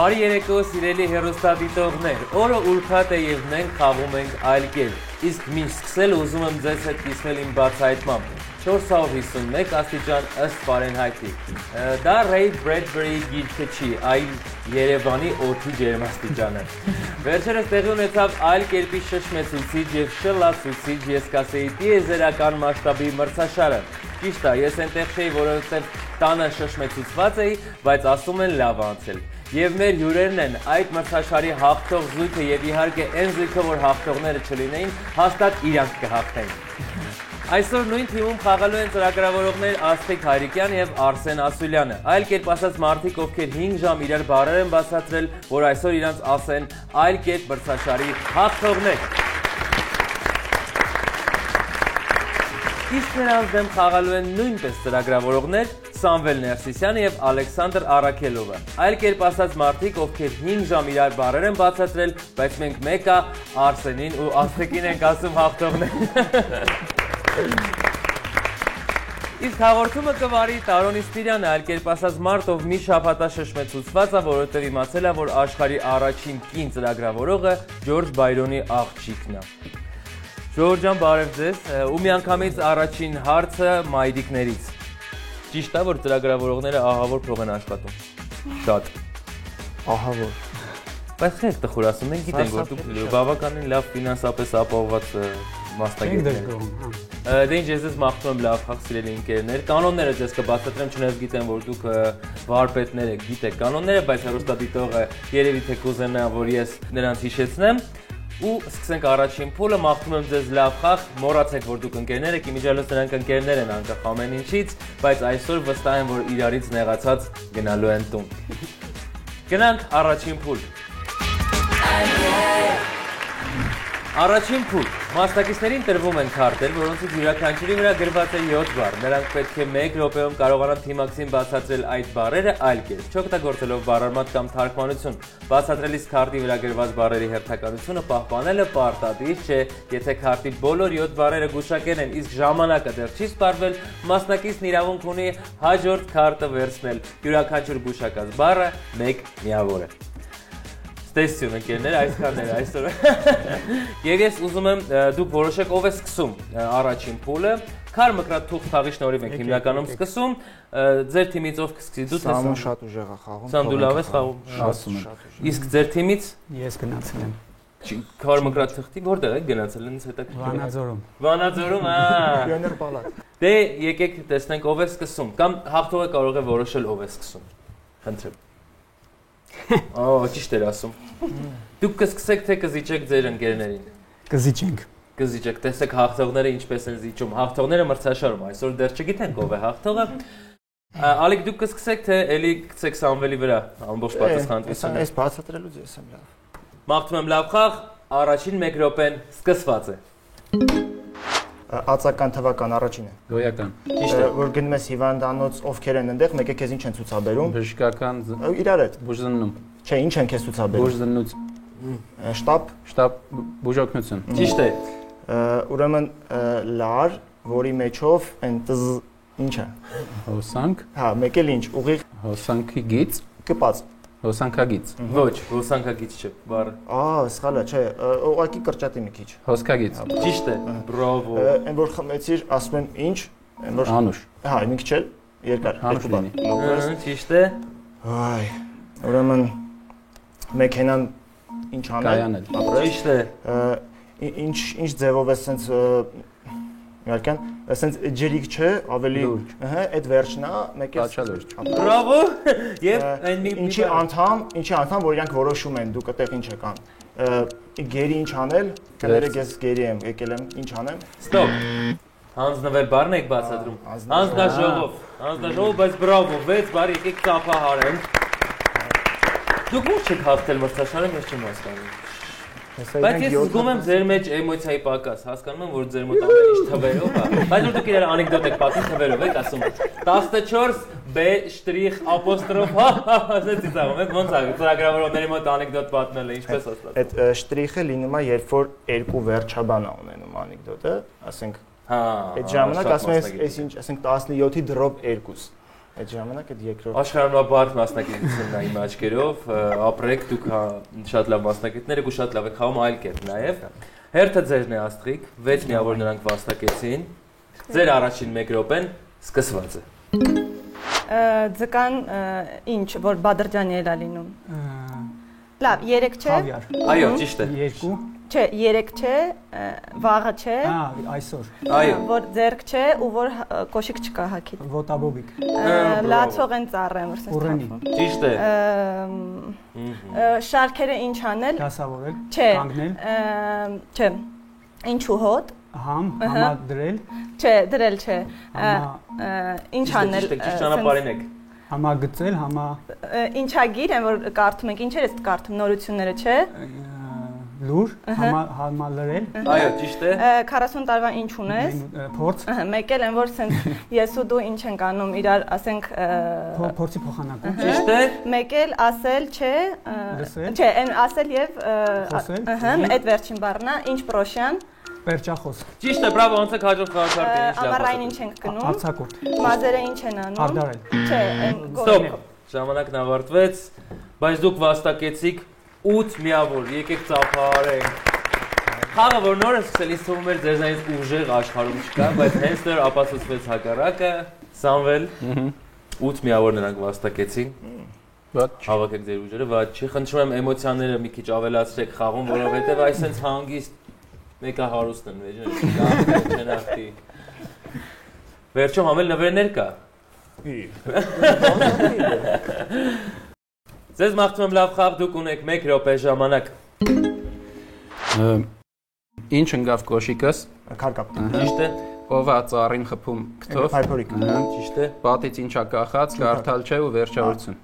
Բարի երեկո սիրելի հեռուստադիտողներ, օրը ուրբաթ է և մենք խաղում ենք այլ կերպ, իսկ մինչ սկսել ուզում եմ ձեզ հետ կիսվել իմ բացահայտմամբ 451 աստիճան ըստ Ֆարենհայթի։ Դա Ռեյ Բրեդբերի գիրքը չի, այլ Երևանի օդի ջերմաստիճանը։ Վերջերս տեղի ունեցավ այլ կերպի շշմեցուցիչ և շլացուցիչ, ես կասեի տիեզերական մասշտաբի մրցաշարը։ Ճիշտ է, ես այնտեղ չէի, որովհետև տանը շշմեցուցված էի, բայց ասում են լավ անցել։ Եվ մեր հյուրերն են այդ մրցաշարի հաղթող զույգը և իհարկե այն զույգը, որ հաղթողները չլինեին, հաստատ իրանք կհաղթեն։ Այսօր նույն թիմում խաղալու են ծրագրավորողներ Աստղիկ Հայրիկյան և Արսեն Ասուլյանը։ Այլ կերպ ասած մարդիկ, ովքեր 5 ժամ իրար բառեր են բացատրել, որ այսօր իրանց ասեն այլ կերպ մրցաշարի հաղթողներ։ Իսկ նրանց դեմ խաղալու են նույնպես ծրագրավորողներ Սամվել Ներսիսյանը և Ալեքսանդր Արաքելովը։ Այլ կերպ ասած մարդիկ, ովքեր 5 ժամ իրար բառեր են բացատրել, բայց մենք մեկը Արսենին ու Աստղիկին ենք ասում հաղթողներ։ Իսկ հաղորդումը կվարի Տարոն Իսպիրյանը, այլ կերպ ասած մարդ, ով մի շաբաթա շշմեցուցված է, որովհետև իմացել է, որ աշխարհի առաջին կին ծրագրավորողը Ջորջ Բայրոնի աղջիկն է։ Ժողովուրդ ջան, բարև ձեզ, ու միանգամից առաջին հարցը մայրիկներից։ Ճիշտ է, որ ծրագրավորողները ահավոր փող են աշխատում։ Շատ։ Ահավոր։ Բայց խեղճ տխուր ասում են, գիտենք, որ դուք բավականին լավ ֆինանսապես ապահովված մասնագետներ եք։ Դե ինչ ես մաղթում եմ լավ խաղ սիրելի ընկերներ։ Կանոնները ձեզ կբացատրեմ, չնայած գիտեմ, որ դուք վարպետներ եք, գիտեք կանոնները, բայց հեռուստադիտողը երևի թե կուզենա, որ ես նրանց հիշեցնեմ։ Ու սկսենք առաջին փուլը, մաղթում եմ ձեզ լավ խաղ, մոռացեք, որ դուք ընկերներ եք, իմիջիալոց նրանք ընկերներ են անկախ ամեն ինչից, բայց այսօր վստահ եմ, որ իրարից նեղացած գնալու են տուն։ Գնանք առաջին փուլ։ Առաջին փուլ։ Մասնակիցներին տրվում են քարտեր, որոնցից յուրաքանչյուրի վրա գրված է 7 բառ։ Նրանք պետք է 1 րոպեում կարողանան թիմակցին բացատրել այդ բառերը այլ կերպ, չօգտագործելով բառարմատ կամ թարգմանություն։ Բացատրելիս քարտի վրա գրված բառերի հերթականությունը պահպանելը պարտադիր չէ, եթե քարտի բոլոր 7 բառերը գուշակել են, իսկ ժամանակը դեռ չի սպառվել, մասնակիցն իրավունք ունի հաջորդ քարտը վերցնել։ Յուրաքանչյուր գուշակած բառը 1 միավոր է։ Ստեսություն ընկերներ, այսքաններ այսօր։ Եվ ես ուզում եմ դուք որոշեք ով է սկսում առաջին փուլը։ Քար մկրատ թուղթ խաղի շնորհիվ ենք հիմնականում սկսում։ Ձեր թիմից ով կսկսի, դու թե Սամուն շատ ուժեղ է խաղում։ Սամ դու լավ ես խաղում։ Իսկ ձեր թիմից ես գնացել եմ։ Քար մկրատ թղթի որտեղ եք գնացել ինձ հետաքրքիր։ Վանաձորում։ Վանաձորում, Պիոներ պալատ։ Դե եկեք տեսնենք ով է սկսում կամ հաղթողը կարող է որոշել ով է սկսում։ Խնդրեմ։ Ճիշտ էր ասում։ Դուք կսկսեք թե կզիջեք ձեր ընկերներին։ Կզիջենք։ Կզիջեք, տեսեք հաղթողները ինչպես են զիջում։ Հաղթողները մրցաշարում, այսօր դեռ չգիտենք ով է հաղթողը։ Ալիկ դուք կսկսեք թե էլի գցեք Սամվելի վրա ամբողջ պատասխանատվությունը։ Այս բացատրելուց ես եմ լավ։ Մաղթում եմ լավ խաղ, առաջին 1 րոպեն սկսված է։ Ածական թվական առաջինը։ Գոյական։ Ճիշտ է։ Որ գնում ես հիվանդանոց, ովքեր են այնտեղ, մեկը քեզ ինչ են ցուցաբերում։ Բժշկական Իրար հետ։ բուժզննում։ Չէ, ինչ են քեզ ցուցաբերում։ Բուժզննուց։ Շտաբ։ Շտաբ բուժօգնություն։ Ճիշտ է։ Ուրեմն լար, որի մեջով այն տզ ինչ է։ Հոսանք։ Հա, մեկ էլ ինչ, ուղիղ Հոսանքի գից։ կպած։ Հոսանքագից։ Ոչ, հոսանքագից չէ, բառը։ Սխալ է, չէ, ուղղակի կրճատի մի քիչ։ Հոսքագից։ Ճիշտ է, բրավո։ Այն որ խմեցիր, ասում եմ ինչ, այն որ Անուշ։ Հա, մի քիչ էլ երկար, Անուշ երկու բառ։ լինի։ Ճիշտ է։ Այ, ուրեմն մեքենան ինչ անել։ Կայանել։ Ապրել։ Ճիշտ է։ Ինչ ձևով է սենց իհարկե, սենց ջերիկ չէ, ավելի, այդ վերջն է, մեկ է Աչալուրջ։ Բրավո։ Եվ այն մի ինչի անդամ, որ իրանք որոշում են, դուք այդտեղ ինչ եկան։ Գերի ինչ անել, կներեք ես գերի եմ, եկել եմ, ինչ անեմ։ Ստոպ։ Հանձնվել բառն եք բացատրում։ Հանձնաժողով, բայց բրավո, 6 բառ եկեք ծափահարենք։ Դուք ո՞ւր չեք հաղթել մրցաշարը, ես չեմ հասկանում։ Բայց ես զգում եմ ձեր մեջ էմոցիայի պակաս, հասկանում եմ, որ ձեր մոտ ամեն ինչ թվերով է, բայց որ դուք իրար անեկդոտ եք պատմում թվերով եք ասում 14 B'' ասենց ծիծաղում եք, ոնց է ծրագրավորողների մոտ անեկդոտ պատմելը, ինչպես ասած։ Այդ շտրիխը լինում է, երբ որ երկու վերջաբան է ունենում անեկդոտը, ասենք, այդ ժամանակ ասում ես, այս ինչ, ասենք 17-ի դրոպ 2, այդ ժամանակ այդ երկրորդ Աշխարհանորաբարդ մասնակցությունն է իմ աչքերով, ապրեք դուք շատ լավ մասնակիցներ եք ու շատ լավ եք խաղում այլ կերպ նաև։ Հերթը ձերն է Աստղիկ, 6 միավոր նրանք վաստակեցին։ Ձեր առաջին 1 րոպեն սկսված է։ Ձկան ինչ, որ Բադրջանի էլ է լինում։ Լավ, 3 չէ։ Խավիար։ Այո, ճիշտ է։ 2 Չէ, 3 չէ, վաղը չէ։ Այսօր Այո։ Որ ձերք չէ ու որ կոշիկ չկա հակիտ։ ոտաբոբիկ Լացողեն ծառ եմ, որ սենց Ուռենի։ թափում։ Ճիշտ է։ Շարքերը ինչ անել։ դասավորել Չէ։ կանգնել Չէ։ Ինչու հոտ։ համա դրել Չէ, դրել չէ։ Ինչ Ճիշտ է, անել։ ճիշտ ճանապարհին եք։ համա գծել Ինչագիր են որ կարդում ենք, ինչեր ես կարդում նորությունները, չէ։ լուր համա լրել Այո, ճիշտ է։ 40 տարվա ինչ ունես։ փորձ Մեկ էլ են որ սենց ես ու դու ինչ ենք անում իրար, ասենք փորձի փոխանակում Ճիշտ է։ մեկ էլ ասել, չէ, Լսել։ չէ, այն ասել եւ Խոսել։ այդ վերջին բառն է, ինչ պրոշյան, պերճախոս Ճիշտ է, բրավո, ոնց է հաջորդ խաղաշարքը, ինչ լավ։ ամառային ինչ ենք գնում, արցակուրտ մազերը ինչ են անում։ հարդարել Չէ, այն Ստոպ։ Ժամանակն ավարտվեց, բայց դուք վաստակեցիք 8 միավոր, եկեք ծափահարենք։ Խաղը որ նոր է սկսել, ինձ թվում էր ձեզանից ուժեղ աշխարհում չկա, բայց հենց նոր ապացուցվեց հակառակը։ Սամվել 8 միավոր նրանք վաստակեցին։ Բայց Հավաքեք ձեր ուժերը, բայց չի խնդրում եմ էմոցիաները մի քիչ ավելացրեք խաղում, որովհետև այսպես հանգիստ մեկը հարուստ են, վեճ չնախտի։ Վերջում համել նվերներ կա։ Ձեզ մաղթում եմ լավ խաղ, դուք ունեք 1 րոպե ժամանակ։ ինչ ընկավ կոշիկս, քարկապ Ճիշտ է, ով է ծառին խփում քթով, փայփորիկ ճիշտ է։ պատից ինչա կախած, կարդալ չէ ու վերջավորություն։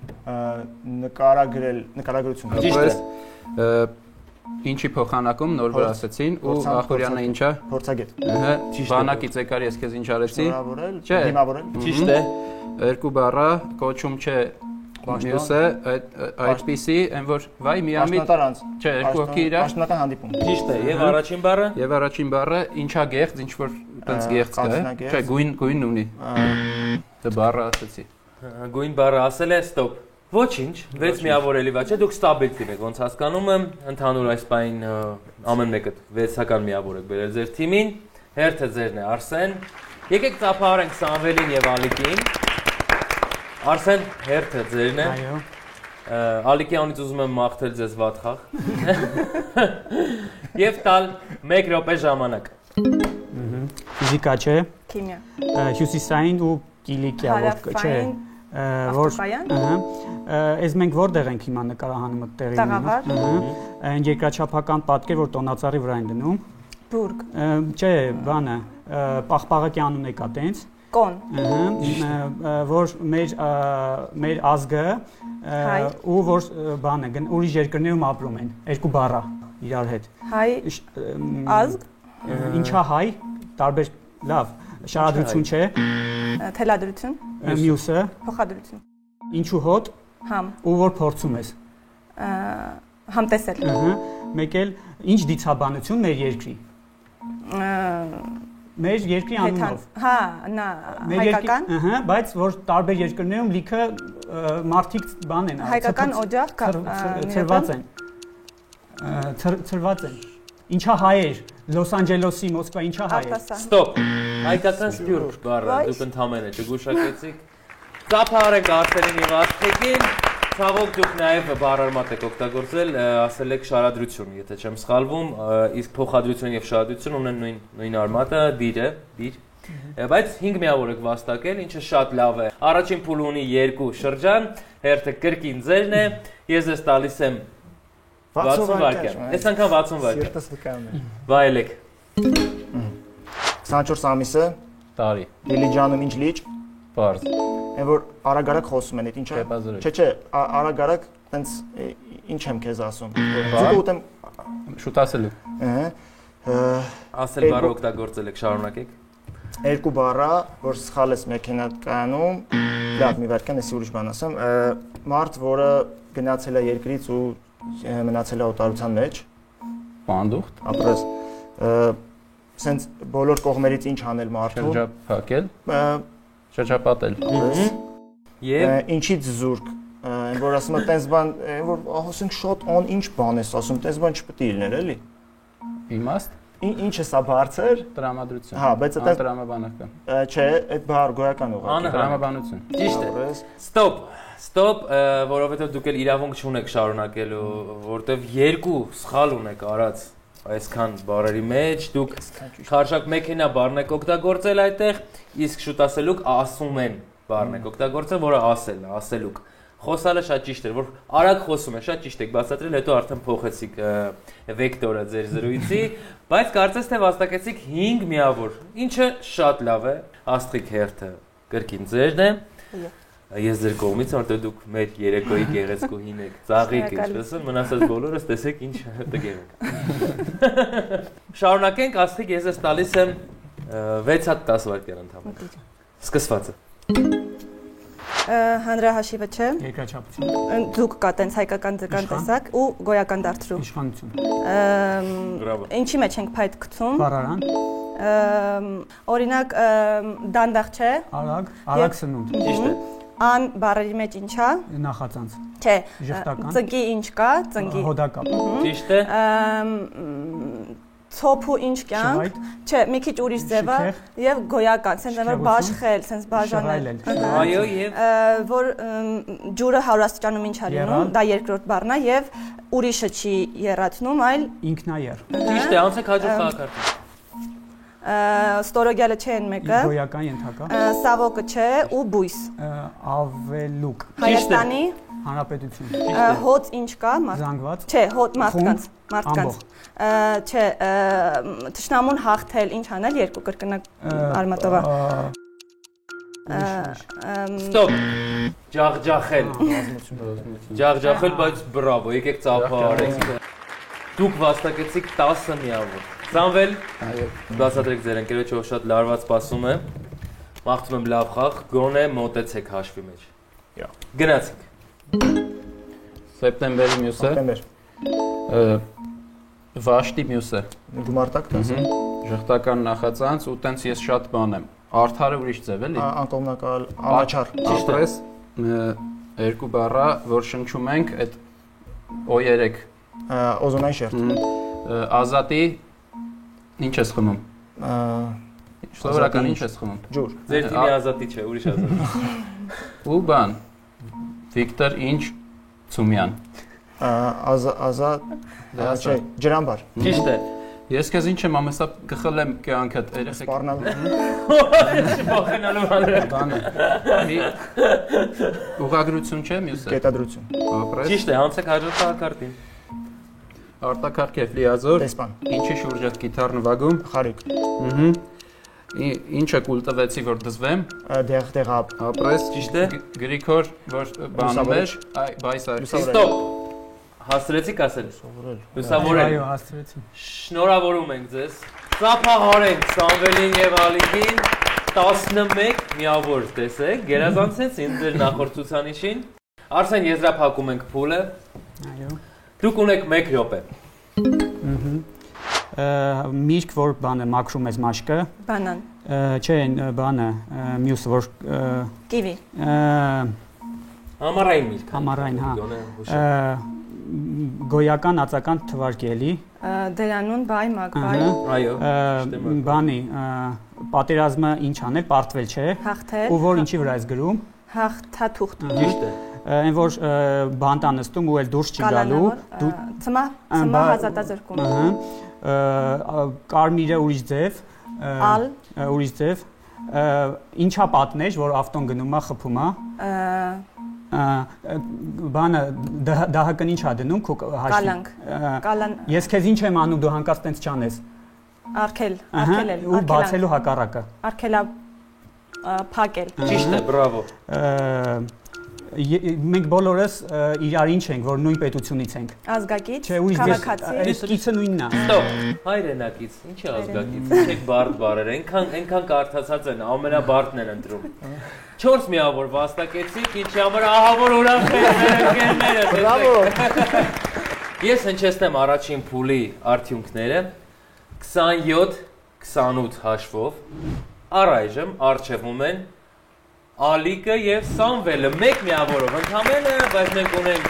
նկարագրություն Ճիշտ է։ Ինչի փոխանակում նոր որ ասեցին ու Ախուրյանը ինչա։ փորձագետ Բանակից եկար ես քեզ ինչ արեցի։ շնորհավորել Չէ։ դիմավորել Ճիշտ է։ Երկու բառը կոչում չէ մյուսը այդպիսի այն որ վայ միամիտ Պաշտոնատար անձ չէ երկու հոգի իրար պաշտոնական հանդիպում Ճիշտ է, եւ առաջին բառը։ եւ առաջին բառը ինչա գեղձ ինչ որ տենց գեղձ կա կանցնագեղձ։ չէ գույն ունի դա բառը ասեցի Գույն բառը ասել է ստոպ։ Ոչինչ, 6 միավոր էլի վա չէ, դուք ստաբիլ եք, ոնց հասկանում եմ, ընդհանուր այս պայն ամեն մեկը 6-ական միավոր եք բերել ձեր թիմին։ Հերթը ձերն է, Արսեն։ Եկեք ծափահարենք Սամվելին եւ Ալիկին։ Արսեն, հերթը ձերն է։ այո Ալիկի անից ուզում եմ մաղթել ձեզ վատ խաղ։ Եվ տալ 1 րոպե ժամանակ։ ֆիզիկա չէ Քիմիա։ հյուսիսային ու կիլիկիա որ չէ որ այս մենք որտեղ ենք հիմա նկարահանումը տեղի Տաղավար։ այն երկրաչափական պատկեր որ տոնածառի վրա են դնում Բուրգ։ չէ բանը պաղպաղակի անուն եկա տենց Կոն։ որ մեր ազգը ու որ բանը ուրիշ երկրներում ապրում են երկու բառա իրար հետ Հայ ազգ։ ինչա հայ տարբեր լավ շարադրություն չէ Թելադրություն։ մյուսը Փոխադրություն։ ինչու հոտ Համ։ ու որ փորձում ես Համտեսել։ մեկ էլ ինչ դիցաբանություն մեր երկրի մեր երկրի անունով Հա, նա հայկական։ բայց որ տարբեր երկրներում լիքը մարդիկ բան են Հայկական օջախ կա։ ծրված են ծրված են ինչա հայեր Լոս Անջելեսի Մոսկվա ինչա հայեր Արտասան։ Ստոպ։ Հայկական սպյուրք բառը դուք ընդհանրապես չգուշակեցիք։ Ծափահարենք Արսենին եւ Աստղիկին։ Ցավոք դուք նաեւ բառարմատ եք օգտագործել, ասել եք շարադրություն, եթե չեմ սխալվում, իսկ փոխադրություն եւ շարադրություն ունեն նույն արմատը, դիր։ Բայց 5 միավոր եք վաստակել, ինչը շատ լավ է։ Առաջին փուլը ունի 2 շրջան, հերթը կրկին ձերն է։ Ես ես տալիս եմ 60 վայրկյան։ Այս անգամ 60 վայրկյան։ Սիրտս վկայում է Վայելեք։ 24 ամիսը տարի Դիլիջանում ինչ լիճ բարձ այն որ արագ խոսում են այդ ինչա չէ արագ տենց ինչ եմ քեզ ասում ձուկը ուտեմ շուտ ասելու Ասել բառը օգտագործել եք, շարունակեք։ Երկու բառա որ սխալ ես մեքենայանում լավ մի վայրկյան էսի ուրիշ բան ասեմ մարդ որը գնացել է երկրից ու մնացել է օտարության մեջ բանդուխտ ապրես սենց բոլոր կողմերից ինչ անել մարդու շրջափակել շրջապատել Եվ ինչից զուրկ, այն որ ասում է տես բան, այն որ ասենք շատ ան ինչ բան ես ասում, տես բան չպետք է լիներ, էլի։ Իմաստ։ Ինչ է սա բարձր։ Տրամադրություն։ Հա, բայց դա տրամաբանական։ Չէ, այդ բառ գոյական ուղղակի։ Տրամաբանություն։ ճիշտ է։ Ստոպ, որովհետև դուք էլ իրավունք չունեք շարունակելու, որովհետև երկու սխալ ունեք արած այսքան բառերի մեջ, դուք քարշակ մեքենա բառն եք օգտագործել այդտեղ, իսկ շուտ ասելուկ ասում են բառն եք օգտագործել, որը ասելն է, ասելուկ։ Խոսալը շատ ճիշտ էր, որ արագ խոսում է, շատ ճիշտ եք բացատրել, հետո արդեն փոխեցիք վեկտորը ձեր զրույցի, բայց կարծես թե վաստակեցիք 5 միավոր, ինչը շատ լավ է, Աստղիկ հերթը կրկին ձերն է։ Ես ձեր կողմից եմ, որտեղ դուք մեր երեկոյի գեղեցկուհին եք, ծաղիկ ինչպես են, մնացած բոլորս տեսեք ինչ տգեղ եք։ Շարունակենք, Աստղիկ, ես ես տալիս եմ 6 հատ 10 վայրկյան ընդհանրապես։ Սկսվածը։ Հանրահաշիվը չէ։ Երկրաչափություն։ Դուք կա տենց հայկական ձգան տեսակ ու գոյական դարձրու։ Իշխանություն։ Ինչի մեջ ենք փայտ գցում։ Բառարան։ Օրինակ դանդաղ չէ։ Արագ սնունդ։ Ճիշտ է։ Ան բառերի մեջ ինչ է։ Նախածանց։ Չէ։ Ժխտական։ Ծնկի ինչ կա, ծնկի։ Հոդակապ։ Ճիշտ է։ Ցոփու ինչ կյանք, չէ, մի քիչ ուրիշ ձև է եւ գոյական, sense որ բաշխել, sense բաժանել։ Այո, եւ որ ջուրը 100 աստիճանում ինչ է լինում, դա երկրորդ բառն է եւ ուրիշը չի եռացնում, այլ ինքնաեր։ ճիշտ է, անցեք հաջորդ խաղակարգին։ Ստորոգյալը չէ այն մեկը։ Գոյական ենթակա։ Սավոկը չէ ու բույս։ Ավելուկ։ Հայաստանի Հանրապետություն։ հոց ինչ կա, Զանգված։ Չէ, հոտ մարդկանց։ Չէ, թշնամուն հաղթել, ինչ անել, երկու կրկնակ արմատով է։ Ստոպ։ Ջախջախել։ Ջախջախել, բայց բրավո, եկեք ծափահարենք։ Դուք վաստակեցիք 10 միավոր։ Սամվել, բացատրեք ձեր ընկերոջով շատ լարված սպասում է։ Մաղթում եմ լավ խաղ, գոնե մոտեցեք հաշվի մեջ։ Գնացինք։ Սեպտեմբերի մյուսը։ Սեպտեմբեր։ Վաշտի մյուսը։ Գումարտակ դասը։ Ժխտական նախածանց ու տենց ես շատ բան եմ։ Արդարը ուրիշ ձև էլի։ Անկողմնակալ, անաչար։ Ապրես երկու բառա, որ շնչում ենք, այդ O3 օզոնային շերտ։ Ազատի ինչ ես խմում։ Սովորական ինչ ես խմում։ Ջուր։ Ձեր թիմի ազատի չէ, ուրիշ ազատի։ Ու բան։ Վիկտոր ինչ Ցումյան։ Ազատ, չէ, ջրամբար։ Ճիշտ է։ Ես քեզ ինչ եմ ամեսա կխլեմ կյանքդ երեխեք։ Սպառնալու։ Չփոխենալու հանրը։ Բանը։ Ուղղագրություն չէ մյուսը։ Կետադրություն։ Ապրես։ Ճիշտ է, անցեք հաջորդ խաղակարգին։ Արտակարգ Կեֆլիազոր։ Տեսպան։ Ինչի շուրջ է գիտարն վագում։ Խարիկ։ Ինչը կուլ տվեցի որ դզվեմ։ Դեղապ։ Ապրես։ Ճիշտ է։ Գրիգոր որ բանում էր, բայս արի։ Ստոպ։ Հասրեցիք ասել։ Լուսավորել։ Այո, հասցրեցի։ Շնորհավորում ենք ձեզ։ Ծափահարենք Սամվելին եւ Ալիկին 11 միավոր տեսեք, գերազանցեցին ձեր նախորդ ցուցանիշին։ Արսեն եզրափակում ենք փուլը։ Այո։ Դուք ունեք 1 րոպե։ Միրգ որ բանը մաքրում ես մաշկը։ Բանան։ Չէ, բանը մյուսը որ Կիվի։ Համառային միրգ։ Համառային, հա։ Գոյական ածական թվարկելի։ Դերանուն բայ մագբայ։ Այո։ Բանի պատերազմը ինչ անել, պարտվել չէ։ Հաղթել։ Ու որ ինչի վրա ես գրում։ Հաղթաթուղթ։ Ճիշտ է։ Այն որ բանտ անստում ու էլ դուրս չի գալու։ Ծմա հազատազրկում։ Կարմիրը ուրիշ ձև։ Ալ։ Ուրիշ ձև։ Ինչա պատներ, որ ավտոն գնում է, խփում է։ Բանը դահակն ինչ ա դնում քո հաշվի։ Կալանք։ Կալան։ Ես քեզ ինչ եմ անում, դու հանկարծ տենց չանես։ Արկել էլ։ Ու բացելու հակառակը։ Արկելա փակել։ Ճիշտ է, բրավո։ Մենք բոլորս իրար ինչ ենք, որ նույն պետությունից ենք։ Ազգակից, Չէ, ուրիշ քաղաքացի։ կիցը նույնն է։ Ստոպ։ Հայրենակից, ինչի ազգակից։ Չեք բարդ բարեր, այնքան կարդացած են, ամենաբարդն են ընտրում։ 4 միավոր վաստակեցիք, ինչի համար ահավոր ուրախ եք ընկերները։ Բրավո։ Ես հնչեցնեմ առաջին փուլի արդյունքները 27-28 հաշվով։ Առայժմ առջևում են Ալիկը եւ Սամվելը մեկ միավորով ընդամենը, բայց մենք ունենք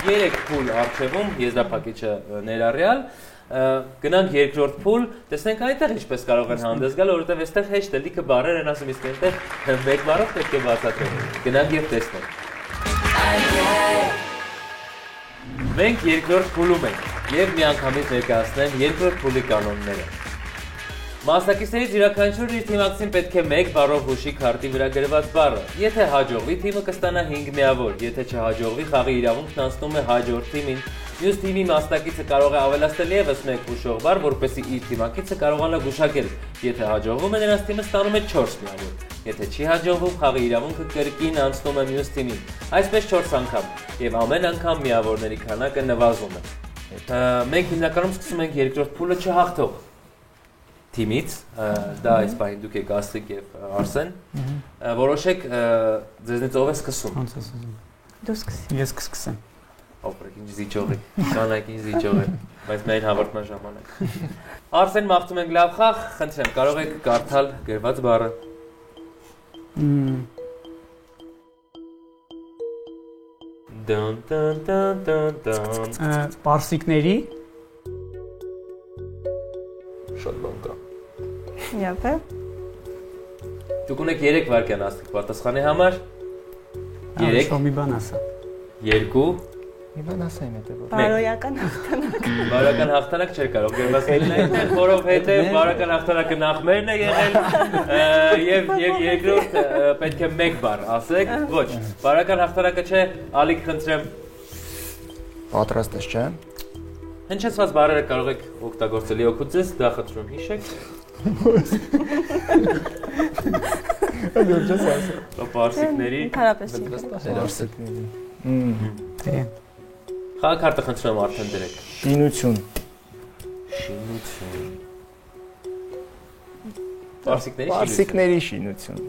3 փուլ արժևում, եզրափակիչը ներառյալ։ Գնանք երկրորդ փուլ, տեսնենք այնտեղ ինչպես կարող են հանդես գալ, որովհետև այստեղ հեշտ է լիքը բառեր են ասում, իսկ այնտեղ մեկ բառով պետք է բացատրենք։ Գնանք եւ տեսնենք։ Մենք երկրորդ փուլում ենք եւ միանգամից ներկայացնեմ երկրորդ փուլի կանոնները։ Մասնակիցներից յուրաքանչյուրն իր թիմակցին պետք է մեկ բառով հուշի քարտի վրա գրված բառը։ Եթե հաջողվի, թիմը կստանա 5 միավոր, եթե չհաջողվի, խաղի իրավունքն անցնում է հաջորդ թիմին։ Մյուս թիմի մասնակիցը կարող է ավելացնել ևս մեկ հուշող բառ, որպեսզի իր թիմակիցը կարողանա գուշակել։ Եթե հաջողվում է, նրանց թիմը ստանում է 4 միավոր։ Եթե չի հաջողվում, խաղի իրավունքը կրկին անցնում է մյուս թիմին։ Այսպես 4 անգամ, եւ ամեն անգամ միավորների քանակը նվազում է։ Մենք հիմնականում սկսում ենք երկրորդ փուլը չհաղթող թիմից, դա այս պահին դուք եք Աստղիկ եւ Արսեն, որոշեք ձեզնից ով է սկսում։ Դու սկսի։ Ես կսկսեմ։ Ապրեք ինչ զիջող եք, կանայք ինչ զիջող եք, բայց մեր հավարտման ժամանակ։ Արսեն, մաղթում ենք լավ խաղ, խնդրեմ, կարող եք կարդալ գրված բառը։ Դան դան դան դան դան։ Պարսիկների Շատ բան կա։ Իապե։ Դուք ունեք 3 վայրկյան Աստղիկ պատասխանի համար։ 3 մի բան ասա։ 2 Մի բան ասեմ հետո։ Բարոյական հաղթանակ։ Բարոյական հաղթանակ չէր կարող գրված լինել այնտեղ, որովհետև բարոյական հաղթանակը նախ մերն է եղել եւ երկրորդ պետք է մեկ բառ ասեք։ Ոչ, բարոյական հաղթանակը չէ, Ալիկ խնդրեմ։ Պատրաստ ես, չէ՞։ Հնչեցված բառերը կարող եք օգտագործել օգուտ ձեզ, դա խնդրում հիշեք։ Դուրս ասա։ Պարսիկների։ Քարապես։ Պարսիկների։ Խաղակարտը խնդրում արդեն դրեք։ Շինություն։ Շինություն։ Պարսիկների շինություն։ Պարսիկների շինություն։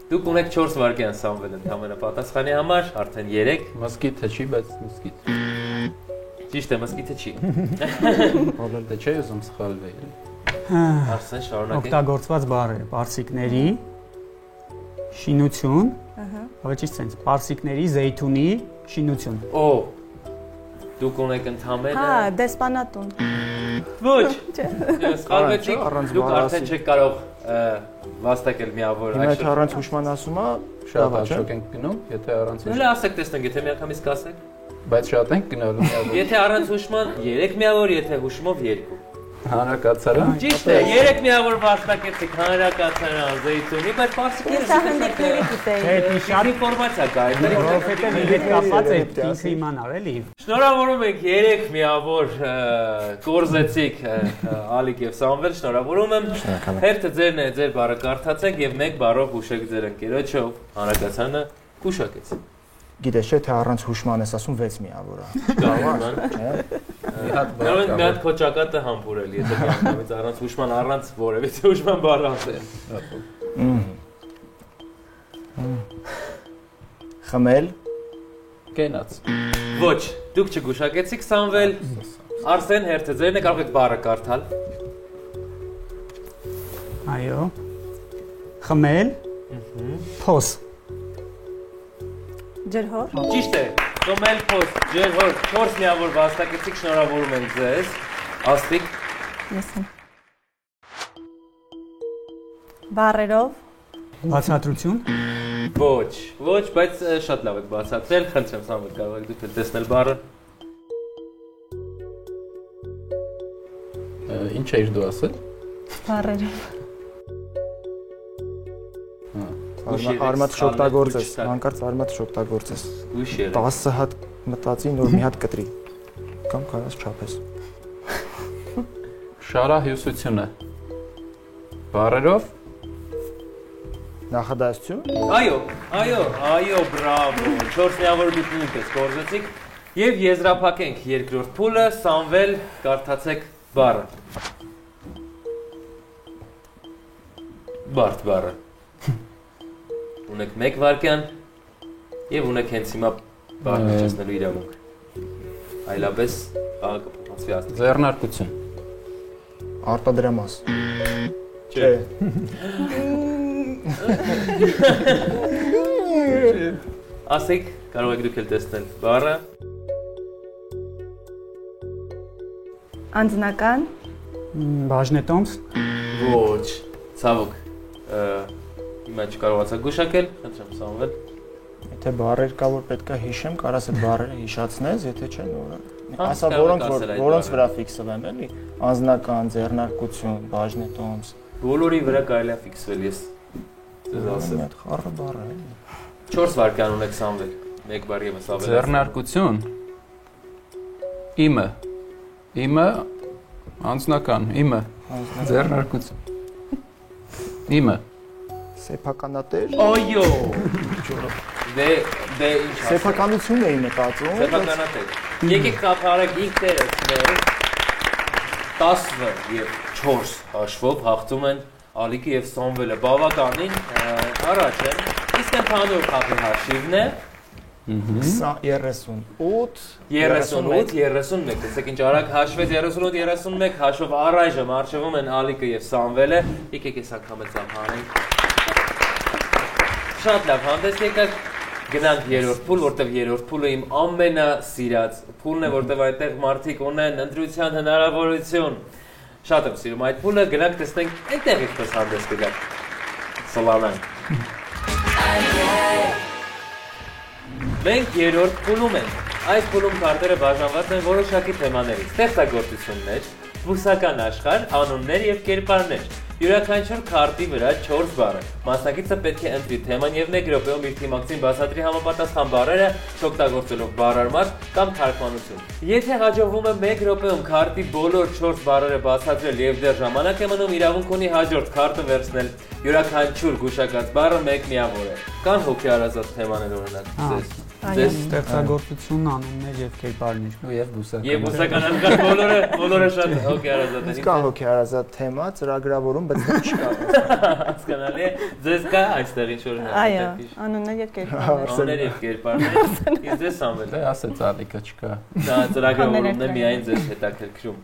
Դուք ունեք 4 վայրկյան Սամվել ընդհանրապես պատասխանի համար, արդեն 3։ Մսկիթը չի, բայց մսկիթ։ Ճիշտ է, մսկիթը չի։ Դե չէ ուզում սխալվել։ Արսեն, շարունակեք։ Օգտագործված բառերը՝ պարսիկների շինություն, ավելի ճիշտ sense, պարսիկների զեյթունի շինություն։ Օ։ Դուք ունեք ընդհանրապես։ Հա, դեսպանատուն։ Ոչ։ Սխալվեցիք, դուք արդեն չեք կարող վաստակել միավոր Հիմա եթե առանց հուշման ասում է, Շատ հաջող ենք գնում, եթե առանց Հələ ասեք տեսնենք, եթե միանգամից կասեք։ բայց շատ ենք գնալու միավոր։ Եթե առանց հուշման 3 միավոր, եթե հուշումով 2։ Հանրակացարան։ Ճիշտ է, 3 միավոր վաստակեցիք հանրակացարան զեյթունի, բայց պարսիկները Սահնդիկների գիտեի։ Դա շատ ինֆորմացիա կա, որովհետև իհետ կապված է ինքը իմանալ էլի։ Շնորհավորում ենք 3 միավոր կորզեցիք Ալիկ եւ Սամվել, շնորհավորում եմ։ Հերթը ձերն է, ձեր բառը կարդացեք եւ մեկ բառով հուշեք ձեր ընկերոջով հանրակացարանը կուշակեց։ Գիտես չէ, թե առանց հուշման ես ասում 6 միավոր է։ Կարող մի հատ քո ճակատը համբուրել, եթե միանգամից առանց հուշման, առանց որևիցե հուշման բառ ասել։ Խմել, Կենաց։ Ոչ, դուք չգուշակեցիք Սամվել։ Արսեն, հերթը ձերն է, կարող եք բառը կարդալ։ Այո։ Խմել, փոս։ Ջրհոր։ Ճիշտ է։ Խմել փոս, ջրհոր, 4 միավոր վաստակեցիք, շնորհավորում ենք ձեզ։ Աստղիկ։ Ես եմ։ Բառերով։ Բացատրություն։ Ոչ, ոչ, բայց շատ լավ եք բացատրել, խնդրեմ Սամվել, կարող եք դուք տեսնել բառը։ Ինչ էիր դու ասել։ Բառերով։ արմատը շօգտագործես, հանկարծ արմատը շօգտագործես։ Ուշ եղեք։ 10 հատ մտածի, նոր մի հատ կտրի։ Կամ կարաս չափես։ Շարահյուսությունը։ Բառերով Նախադասություն։ Այո, բրավո։ 4 միավոր դուք նույնպես կորզեցիք եւ եզրափակենք երկրորդ փուլը, Սամվել, կարդացեք բառը։ Բարդ բառը։ Ունեք 1 վայրկյան եւ ունեք հենց հիմա բառը հնչեցնելու իրավունք։ Այլապես խաղը կփոխանցվի Աստղիկ։ ձեռնարկություն։ Արտադրամաս։ Չէ։ Ասեք, կարող եք դուք էլ տեսնել բառը։ Անձնական, Բաժնետոմս, Ոչ, ցավոք։ Հիմա չկարողացա գուշակել, խնդրեմ Սամվել։ Եթե բառեր կա, որ պետքա հիշեմ, կարաս այդ բառերը հիշացնես, եթե չէ նորը։ Ասա որոնց վրա ֆիքսվեմ, էլի։ Անձնական, ձեռնարկություն, բաժնետոմս։ Բոլորի վրա կարելի է ֆիքսվել, ես ձեզ ասեմ։ Այդ խառը բառը էլի։ 4 վայրկյան ունեք Սամվել։ Մեկ բառ եւս ավելացնեմ։ Ձեռնարկություն։ Իմը անձնական, իմը ձեռնարկություն։ Իմը Սեփականատեր։ Այո։ Դե ինչ ասեմ։ Սեփականություն էի մտածում։ Սեփականատեր։ Եկեք կապարեք ինքներս մեր 10 եւ 4 հաշվով հաղթում են Ալիկը եւ Սամվելը բավականին առաջ են։ Իսկ ընդհանուր խաղի հաշիվն է 38 31, տեսեք ինչ արագ հաշվեց 38-31 հաշվով առայժմ արժևում են Ալիկը եւ Սամվելը։ Եկեք այս անգամ էլ ծափանենք։ Շատ լավ, հանդես եկեք գնանք երրորդ փուլ, որտեղ երրորդ փուլը իմ ամենասիրած փուլն է, որտեղ այդտեղ մարդիկ ունեն ընտրության հնարավորություն։ Շատ եմ սիրում այդ փուլը, գնանք տեսնենք այդտեղ ինչպես հանդես կգանք։ Սլանանք։ Մենք երրորդ փուլում ենք։ Այս փուլում քարտերը բաժանված են որոշակի թեմաների՝ ստեղծագործություններ, բուսական աշխարհ, անուններ եւ կերպարներ։ Յուրաքանչյուր քարտի վրա 4 բառ է։ Մասնակիցը պետք է ընտրի թեման եւ 1 րոպեում իր թիմակցին բացատրի համապատասխան բառերը, չօգտագործելով բառարմար կամ թարգմանություն։ Եթե հաջողվում է 1 րոպեում քարտի բոլոր 4 բառերը բացատրել եւ դեռ ժամանակ է մնում, իրավունք ունի հաջորդ քարտը վերցնել։ Յուրաքանչյուր գուշակած բառը 1 միավոր է։ Կան հոգեարազատ թեմաներ օրինակ ձեզ։ Ստեղծագործություն, անուններ եւ կերպարներ եւ բուսական։ Եվ բուսական աշխարհ բոլորը շատ հոգեարազատ են։ Կա հոգեարազատ թեմա, ծրագրավորում, բայց դա չկա։ Հասկանալի է։ Ձեզ կա այստեղ ինչ-որ այո, անուններ եւ կերպարներ։ Անուններ եւ կերպարներ։ Իսկ ձեզ Սամվել։ Դե ասեց Ալիկը չկա։ Դա ծրագրավորումն է միայն ձեզ հետաքրքրում։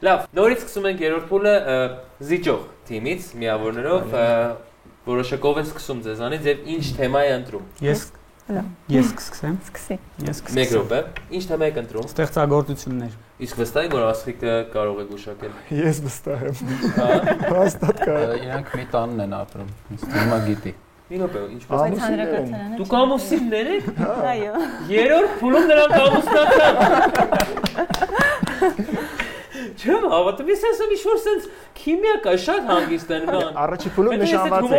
Լավ, նորից սկսում ենք երրորդ փուլը զիջող թիմից, միավորներով, որոշակով են սկսում ձեզանից եւ ինչ թեմա է ընտրում։ Ես կսկսեմ։ Սկսի։ Ես կսկսեմ։ 1 րոպե։ Ինչ թեմա եք ընտրում։ Ստեղծագործություններ։ Իսկ վստահ եք, որ Ասխիկը կարող է գուշակել։ Ես վստահ եմ։ Հա։ Հաստատ կա։ Իրանք մի տանն են ապրում։ Հիմա գիտի։ Մի րոպե, ինչպես։ Հանրապետարանը։ Դուք ամուսիններ եք։ Այո։ Երրորդ փուլում նրանք ամուսնացան։ Չեմ հավատում, ես ասում ինչ-որ sense քիմիա շատ հանգիստ են բան։ Առաջի փուլում նշանված է։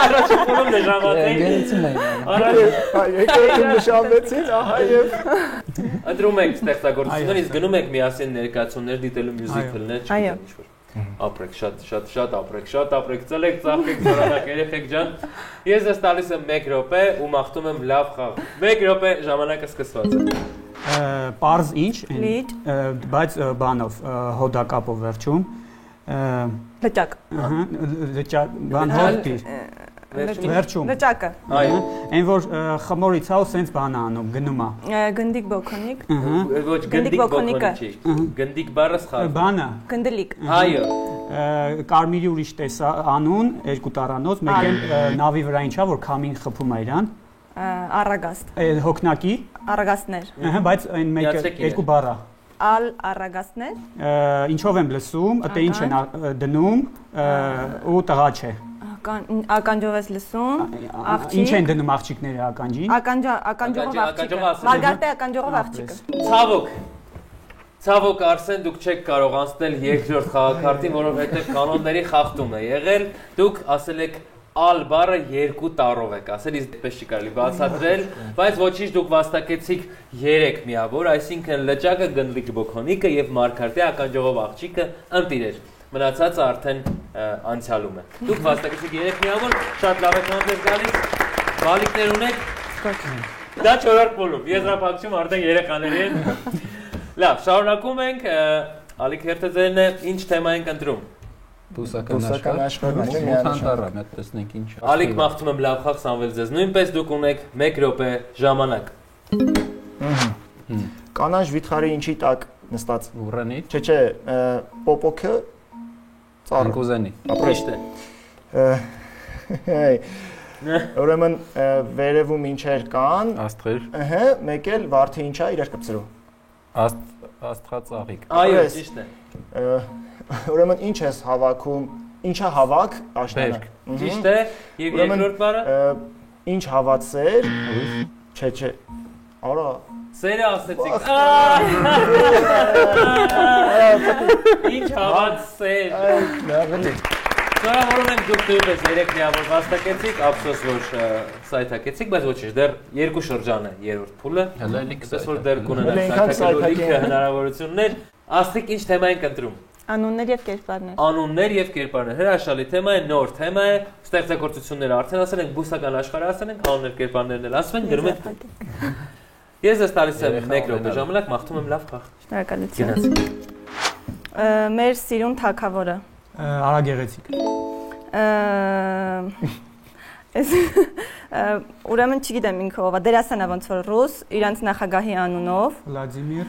Առաջի փուլում նշանված է։ Գերեցին էին։ Եկեք նշանվեցին, ահա եւ Ընտրում եք ստեղծագործություններ, իսկ գնում եք միասին ներկայացումներ դիտելու մյուզիքլներ, Այո։ ինչ-որ։ Ապրեք, շատ ապրեք, ծլեք, ծաղկեք, զորանակ, երեխեք ջան։ Ես ես տալիս եմ 1 րոպե ու մաղթում եմ լավ խաղ։ 1 րոպե ժամանակը սկսված է։ Պարզ ինչ, Լիճ։ բայց բանով հոդակապով վերջում։ Լճակ։ Ահա, լճակ, բան հոտի։ Վերջում։ Լճակը։ Այո։ Այն որ խմորից հա ու սենց բան անում, գնում է։ Գնդիկ բոքոնիկ։ Ոչ, գնդիկ բոքոնի չի։ Գնդիկ բառը սխալ։ Բանը Գնդլիկ։ Այո։ Կարմիրի ուրիշ տեսա անուն, 2 տառանոց, մեկ էլ նավի վրա ինչա որ քամին խփում է իրան։ Առագաստ։ Հոգնակի, Առագաստներ։ ահա, բայց այն մեկը 2 բառ է։ Ալ առագաստներ։ Ինչով եմ լսում, ըտե ինչ են դնում ու տղա չէ։ Ականջով ես լսում։ Աղջիկ։ Ինչ են դնում աղջիկները ականջին։ Ականջով աղջիկը։ ասել։ Մարգարտե ականջով աղջիկը։ Ցավոք Արսեն, դուք չեք կարող անցնել երկրորդ խաղակարգին, որովհետև կանոնների խախտում է եղել։ Դուք ասել եք ալ բառը 2 տառով եք ասել, իսկ դեպս չի կարելի բացատրել, բայց ոչինչ դուք վաստակեցիք 3 միավոր, այսինքն լճակը, գնդլիկ բոքոնիկը եւ մարգարտե ականջով աղջիկը ընտիրեր։ Մնացածը արդեն անցյալում է։ Դուք վաստակեցիք 3 միավոր, շատ լավ եք հանդես գալիս, բալիկներ ունեք։ Դա 4-րդ փուլում, եզրափակում արդեն երեխաների հետ։ Լավ, շարունակում ենք, Ալիկ հերթը ձերն է, ինչ թեմա ենք ընտրում։ Բուսական աշխարհը միանշանակ մեծ տեսնենք ինչ։ Ալիկ մաղթում եմ լավ խաղ Սամվել ձեզ։ Նույնպես դուք ունեք 1 րոպե ժամանակ։ կանանչ վիթխարի ինչի տակ նստած։ Ուռենի, Չէ, պոպոքը ծառ։ Կուզենի։ Ճիշտ է։ Ուրեմն վերևում ինչեր կան։ Աստղեր։ Ըհը, մեկ էլ վարդի ինչա իրար կպցրու։ Աստղածաղիկ։ Այո, ճիշտ է։ Ուրեմն ինչ ես հավաքում, ինչա հավաք աշնանը։ Ճիշտ է։ Եվ երկրորդ բառը։ Ինչ հավատսեր։ Չէ։ Արա։ Սերը ասեցիք։ Ինչ հավատսեր։ Լավելի։ Շնորհավորում ենք դուք նույնպես 3 միավոր վաստակեցիք, ափսոս որ սայթակեցիք, բայց ոչինչ, դեռ երկու շրջան է երրորդ փուլը։ Հələ էլի Այսպես որ դեռ կունենաք սայթակելու լիքը հնարավորություններ։ Աստղիկ ինչ թեմա ենք ընտրում։ Անուններ եւ կերպարներ։ Անուններ եւ կերպարներ։ Հրաշալի թեմա է, նոր թեմա է, ստեղծագործությունները արդեն ասել ենք, բուսական աշխարհը ասել ենք, անուններ կերպարներն էլ ասում ենք, գրում ենք։ Ես ես տալիս եմ 1 րոպե ժամանակ, մաղթում եմ լավ խաղ։ Շնորհակալություն։ Մեր սիրուն թագավորը։ Արագեղեցիկ։ Ուրեմն չգիտեմ ինքը ով է, դերասանա ոնց որ ռուս, իրանց նախագահի անունով։ Վլադիմիր։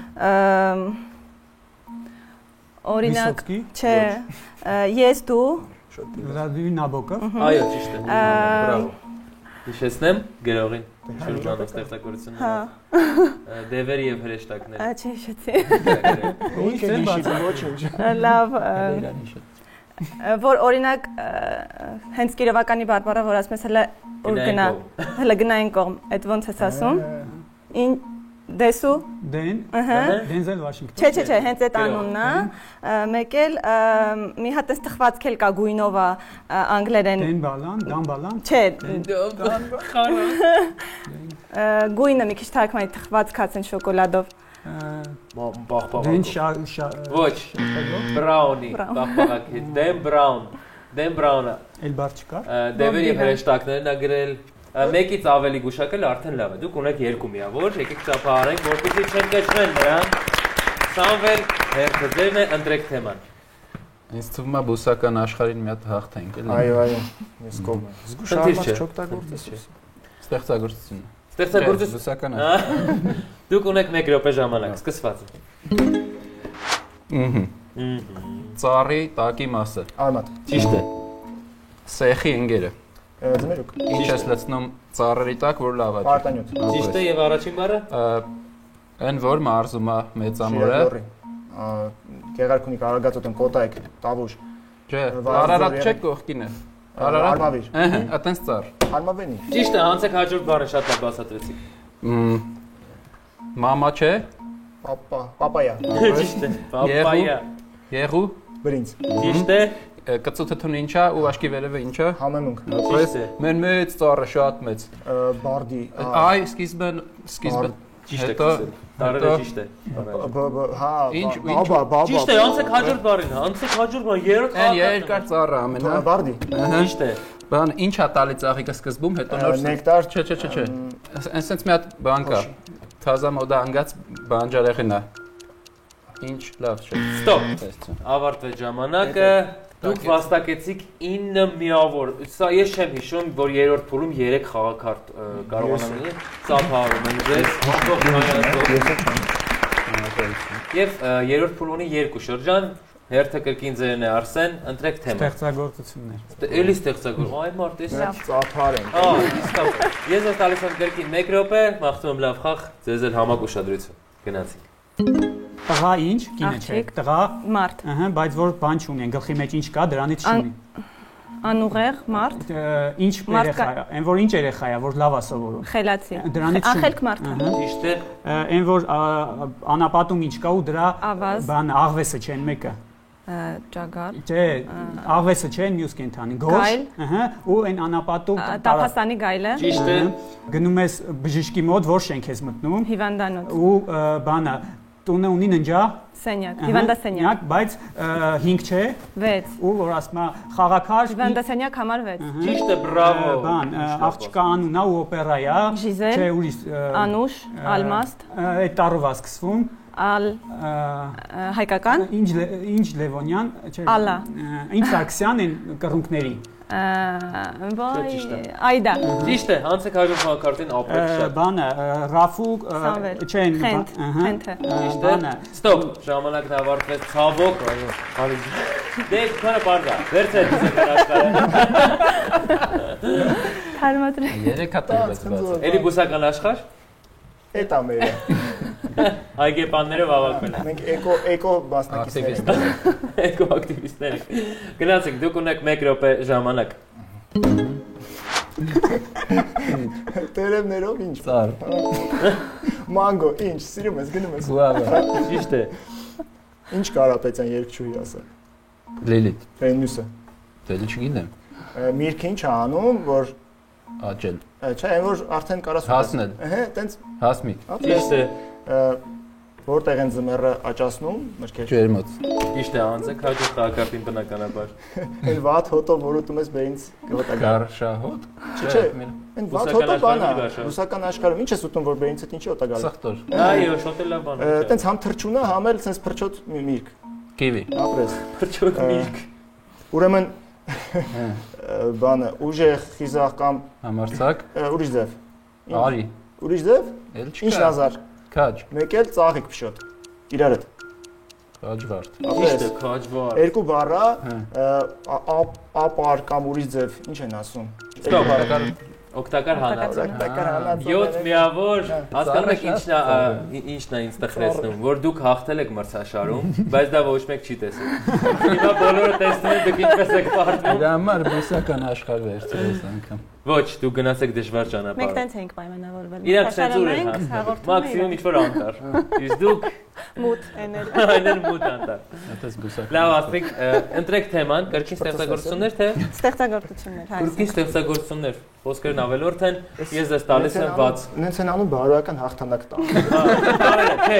Օրինակ, չէ, ես դու։ Վլադիմիր Նաբոկով։ Այո, ճիշտ է։ Բրավո։ Հիշեցնեմ գրողին, շրջանով ստեղծագործությունները։ Հա։ Դևեր եւ հրեշտակներ։ Չէ, հիշեցի։ Ինչ է հիշեցի, ոչինչ։ Լավ, որ օրինակ հենց Կիրովականի բարբառը որ ասում ես հələ գնային կողմ, այդ ոնց ես ասում։ Ինչ դեսու Դենզել Վաշինգտոն։ Չէ, հենց այդ անունն է։ Մեկ էլ մի հատ էս թխվածք էլ կա գույնով է անգլերեն։ Դամբալան։ Չէ։ Գույնը մի քիչ թարգմանի թխվածք հացեն շոկոլադով։ Ոչ, բրաունի, բախբաղակի, Դեմ Բրաունը։ Էլ բար չկար։ Դևեր եւ հրեշտակներն ա գրել, մեկից ավելի գուշակել արդեն լավ է, դուք ունեք 2 միավոր, եկեք ճապահարենք, որպեսզի չընկճվեն նրան, Սամվել հերթը ձերն է, ընտրեք թեման։ Ինձ թվում է բուսական աշխարհին մի հատ հաղթենք, էլի։ Այո, ես կողմ եմ։ Զգուշ արմած չօգտագործես։ Ստեղծագործություն։ Ստեղծագործություն։ Բուսական է։ Դուք ունեք 1 րոպե ժամանակ, սկսված է։ Ծառի տակի մասը։ Արմատ։ Ճիշտ է։ Սեխի ընկերը։ Ձմերուկ։ Ինչ ես լցնում ծառերի տակ, որ լավ է։ Պարտանյութ։ Ճիշտ է եւ առաջին բառը։ Այն որ մարզում է մեծամորը։ Գեղարքունի կարագածոտ կոտայք, տավուշ։ Չէ, Արարատ չէ կողքին է։ Արմավիր։ Ահա, այտենց ծառ։ Արմավենի։ Ճիշտ է, հանցեք հաջորդ բառը շատ լավ բացատրեցիք։ Մամա չէ։ Պապայա։ Ճիշտ է։ Պապայա։ Եղու։ Բրինձ։ Ճիշտ է։ Կծուտը թուն ինչա ու աշկի վերևը ինչա։ Համեմունք։ Ճիշտ է։ Մեն մեծ ծառը շատ մեծ։ Բարդի։ Այ սկիզբը Ճիշտ է։ Տարերը ճիշտ է։ Հա, բաբա։ Ճիշտ է, հանցեք հաջորդ բառին, հանցեք հաջորդ բառը, երրորդ Այն երկար ծառը ամենա։ Բարդի։ Ճիշտ է։ Բան ինչա տալի ծաղիկը սկզբում, հետո նոր նեկտար։ Չէ։ Այսինքն մի հատ բան կա։ Թազա մոդա անգած բանջարեղենա։ Ինչ լավ չէ։ Ստոպ։ Ավարտվեց ժամանակը։ Դուք վաստակեցիք 9 միավոր։ Սա ես չեմ հիշում, որ երրորդ փուլում 3 խաղակարդ կարողանան լինել։ Սա բառում են ձեզ ամբողջ հայացքով։ Եվ երրորդ փուլը ունի 2 շրջան։ Հերթը կրկին ձերն է Արսեն, ընտրեք թեմա։ Ստեղծագործություններ։ Էլի ստեղծագործ։ Այ մարդ, ես Ծափար են։ իսկապես։ Ես ես տալիս եմ կրկին 1 րոպե, մաղթում եմ լավ խաղ, ձեզ էլ համակ ուշադրություն։ Գնացինք։ Տղա ինչ, կինը չէ, տղա Մարդ։ Ահա, բայց որ բան չունի, գլխի մեջ ինչ կա, դրանից չունի։ Անուղեղ, մարդ։ Ինչ երեխա է, այն որ ինչ երեխա է, որ լավ է սովորում։ Խելացի։ Դրանից Ախելք մարդ։ Ճիշտ է։ Այն որ անապատում ինչ կա ու դրա Ավազ։ բան աղվեսը չէ, մեկը։ Ճագար։ Չէ, աղվեսը չէ, մյուս կենթանի, գոշ, ահա, ու այն անապատում Տափաստանի գայլը։ Ճիշտ է։ գնում ես բժշկի մոտ, որ շենք ես մտնում, Հիվանդանոց։ ու բանը տունը ունի ննջա Սենյակ, հիվանդասենյակ, բայց 5 չէ, 6։ ու որ ասում է խաղակար Հիվանդասենյակ համար 6։ Ճիշտ է, բրավո։ բան, աղջկա անունա ու օպերա է, Ժիզել, չէ, ուրիշ Անուշ, Ալմաստ, այդ տառով է սկսվում, Ալ հայկական, ինչ Լևոնյան, չէ, Ալա, ինչ Սարգսյան են կռունկների։ Վայ, այդա։ Ճիշտ է, հանցեք հաջորդ խաղակարտին ապրեք շատ։ Բանը, Ռաֆու, չեն, Խենթ։ Ճիշտ է։ Ստոպ, ժամանակն ավարտվեց, ցավոք։ Դե քանը բարձա։ Վերցրեք ձեր աշխարհը։ Թարմատրել։ 3 հատ բացված։ Էլի բուսական աշխարհ։ Էդ է մերը։ Այգեպաններով ավակվել են։ Մենք էկո մասնակիցներ ենք։ Էկո ակտիվիստներ ենք։ Գնացեք, դուք ունեք 1 րոպե ժամանակ։ Տերևներով ինչ։ Ծառ։ Մանգո, ինչ, սիրում ես, գնում ես։ Գուավա։ Ճիշտ է։ Ինչ Կարապետյան երկչուհի ասա։ Լիլիթ։ Վենուսը։ Դե չգիտեմ։ Միրգը ինչ է անում, որ Աճել։ չէ, այն որ արդեն կարաս Հասնել։ Ահա, տենց Հասմիկ։ Ճիշտ է։ որտեղ են ձմեռը աճացնում, մրգեր։ Ջերմոց։ Ճիշտ է, անձը քաջող տակապին բնականաբար։ Այն վատ հոտով որ ուտում ես բերից գոտա Գարշահոտ։ Չէ, այն վատ հոտը բան է։ Ռուսական աշխարհում ինչ ես ուտում որ բերից հետ ինչի օտա գալու։ Սխտոր։ Այո, շոտը լավ բան է։ Տենց համ թրջունը, համ էլ սենց փրչոտ միրգ։ Կիվի։ Ապրես։ Փրչոտ միրգ։ Ուրեմն բանը ուժեղ, խիզախ կամ Համարցակ։ ուրիշ ձև։ Արի։ Ուրիշ ձև։ Էլ Ինչ չկա։ լազար։ Քաջ։ Մեկ էլ ծաղիկ փշոտ։ Իրար հետ։ Քաջվարդ։ Ճիշտ է, քաջվար։ Երկու բառա ապար կամ ուրիշ ձև, ինչ են ասում։ Ստոպ, օգտակար հանած։ 7 միավոր, հասկանում եք ինչն է ինձ տխրեցնում, որ դուք հաղթել եք մրցաշարում, բայց դա ոչ մեկ չի տեսել։ Հիմա բոլորը տեսնում են դուք ինչպես եք պարտվում։ Դա համար բուսական աշխարհ վերցրել ես անգամ։ Ոչ, դուք գնացեք դժվար ճանապարհ։ Մենք տենց ենք պայմանավորվել։ Իրանք ցենզուր են հաստատում։ Մաքսիմում ինչ-որ անտար։ Իսկ դուք մութ էնել։ այնել մութ անտար։ Այդպես բուսական։ Լավ, ասեք, ընտրեք թեման, կրկին ստեղծագործություններ թե։ Ստեղծագործություններ, հայ։ Կրկին ստեղծագործություններ։ Խոսքերն ավելորդ են, ես դες տալիս եմ 6։ Նենց են անում բարոյական հաղթանակ տա։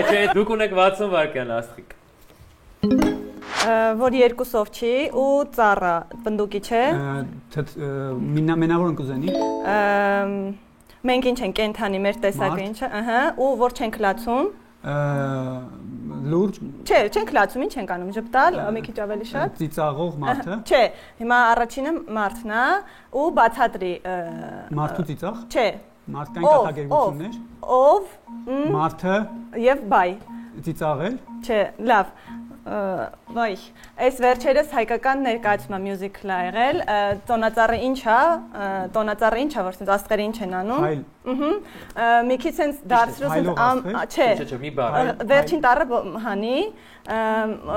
Չէ, դուք ունեք 60 վայրկյան աստղիկ։ Որ երկուսով չի ու ծառա բնդուկի չէ։ Մենավոր ընկուզենի։ Մենք ինչ ենք կենթանի մեր տեսակը ինչը, ըհը, ու որ չենք լացում։ Լուրջ։ Չէ, չենք լացում, ինչ ենք անում, ժպտալ, մի քիչ ավելի շատ։ Ծիծաղող մարդը։ Չէ, հիմա առաջինը մարդն է ու բացատրի։ Մարդու ծիծաղ։ Չէ։ Մարդկային կատակերգություններ։ Ով։ Մարդը Եվ բայ։ ծիծաղել։ Չէ, լավ։ Վայ, այս վերջերս հայկական ներկայացումը մյուզիկլ ա եղել, տոնածառը ինչ է, որ սենց աստղերը ինչ են անում։ Հայլ։ Մի քիչ սենց դարձրու սենց Չէ, մի բառ։ Վերջին տառը հանի,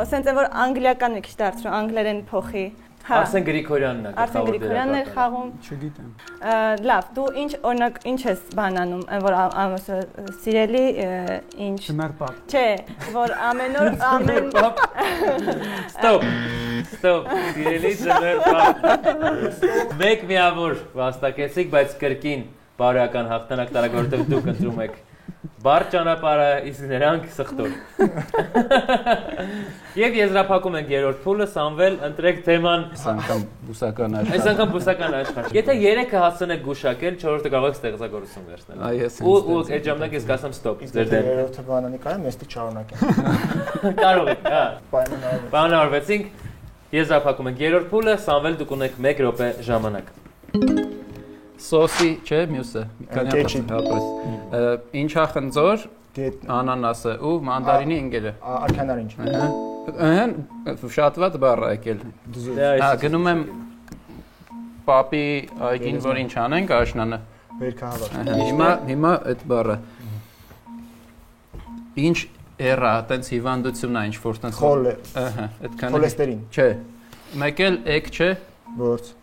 սենց են որ անգլիական մի քիչ դարձրու, անգլերեն փոխի։ Արսեն Գրիգորյանն է։ Արսեն Գրիգորյանն էր խաղում։ Չգիտեմ։ Լավ, դու ինչ օրինակ ինչ ես բանանում, որ սիրելի ինչ։ Ձմեռպապ։ Չէ, որ ամեն օր ամեն Ստոպ, սիրելի ձմեռպապ։ Մեկ միավոր վաստակեցիք, բայց կրկին բարոյական հաղթանակ տարաք, որովհետև դուք ընտրում եք բար ճանապարհը, իսկ նրանք սխտոր։ Եվ եզրափակում ենք երրորդ փուլը, Սամվել, ընտրեք թեման։ Անգամ բուսական աշխարհ։ Այս անգամ բուսական աշխարհ։ Եթե 3-ը հասցնեք գուշակել, 4-ը կարող եք ստեղծագործություն վերցնել։ Այո, Ու այդ ժամանակ ես կասեմ ստոպ, ձեր դեմ։ Երրորդը բանանի կարա մեստի չարունակեմ։ Կարող եք, հա։ Պայմանավորվենք։ Պայմանավորվեցինք։ Եզրափակում ենք երրորդ փուլը, Սամվել, դուք ունեք 1 րոպե ժամանակ։ Սոսի, չէ, մյուսը։ Կանյապը հապրես։ Ինչա խնձոր, անանասը ու մանդարինի ընկերը։ Արքանարինչ։ Ահա, շատված բառ է եկել։ Հա, գնում եմ պապի այգին, որ ինչ անենք, աշնանը։ Վերքահավաք։ Հիմա այդ բառը։ Ինչ էրա, տենց հիվանդություն է, ինչ որ տենց։ Խոլը։ Ահա, այդքան։ Խոլեստերին։ Չէ։ Մեկ էլ եկ չէ։ Որց։